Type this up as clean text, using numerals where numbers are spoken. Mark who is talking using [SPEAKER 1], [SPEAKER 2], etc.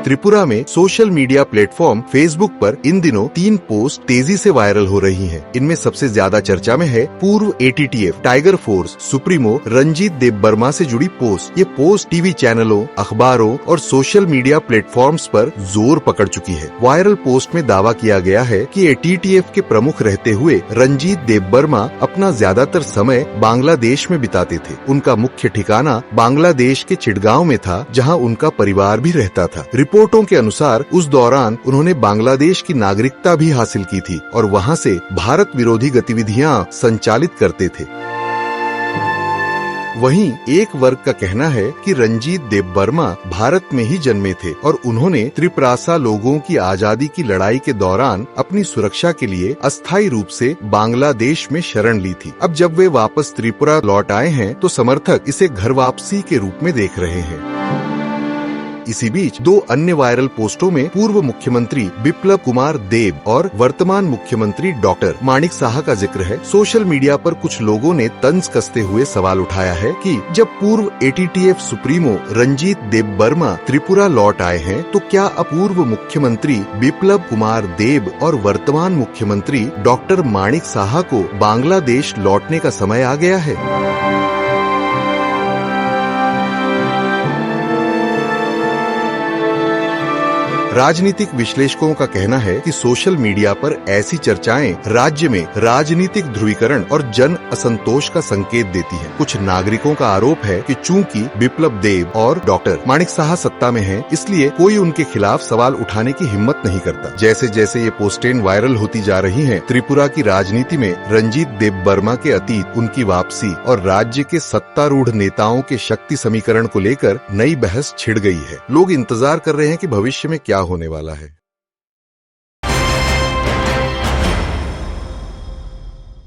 [SPEAKER 1] त्रिपुरा में social media platform Facebook पर इन दिनों 3 पोस्ट तेजी से वायरल हो रही हैं। इनमें सबसे ज्यादा चर्चा में है पूर्व ATTF tiger force supremo Ranjit Debbarma से जुड़ी पोस्ट। ये पोस्ट टीवी चैनलों, अखबारों और सोशल मीडिया प्लेटफॉर्म्स पर जोर पकड़ चुकी है। वायरल पोस्ट में दावा किया गया है कि एटीटीएफ के प्रमुख रहते हुए रंजीत देबबर्मा अपना ज्यादातर समय बांग्लादेश में बिताते थे। उनका मुख्य ठिकाना बांग्लादेश के चिटगांव में था, जहां उनका परिवार भी रहता था। रिपोर्टों के अनुसार उस दौरान उन्होंने बांग्लादेश की नागरिकता भी हासिल की थी और वहां से भारत विरोधी गतिविधियां संचालित करते थे। वहीं एक वर्ग का कहना है कि रंजीत देबबर्मा भारत में ही जन्मे थे और उन्होंने त्रिप्रासा लोगों की आजादी की लड़ाई के दौरान अपनी सुरक्षा के लिए अस्थायी रूप से बांग्लादेश में शरण ली थी। अब जब वे वापस त्रिपुरा लौट आए हैं तो समर्थक इसे घर वापसी के रूप में देख रहे हैं। इसी बीच 2 अन्य वायरल पोस्टों में पूर्व मुख्यमंत्री बिप्लब कुमार देब और वर्तमान मुख्यमंत्री डॉक्टर माणिक साहा का जिक्र है। सोशल मीडिया पर कुछ लोगों ने तंज कसते हुए सवाल उठाया है कि जब पूर्व एटीटीएफ सुप्रीमो रंजीत देबबर्मा त्रिपुरा लौट आए हैं तो क्या अपूर्व मुख्यमंत्री बिप्लब कुमार देब और वर्तमान मुख्यमंत्री डॉक्टर माणिक साहा को बांग्लादेश लौटने का समय आ गया है? राजनीतिक विश्लेषकों का कहना है कि सोशल मीडिया पर ऐसी चर्चाएं राज्य में राजनीतिक ध्रुवीकरण और जन असंतोष का संकेत देती है। कुछ नागरिकों का आरोप है कि चूंकि बिप्लब देब और डॉक्टर माणिक साहा सत्ता में हैं, इसलिए कोई उनके खिलाफ सवाल उठाने की हिम्मत नहीं करता। जैसे जैसे ये पोस्टें वायरल होती जा रही हैं, त्रिपुरा की राजनीति में रंजीत देबबर्मा के अतीत, उनकी वापसी और राज्य के सत्तारूढ़ नेताओं के शक्ति समीकरण को लेकर नई बहस छिड़ गई है। लोग इंतजार कर रहे हैं कि भविष्य में क्या होने वाला है।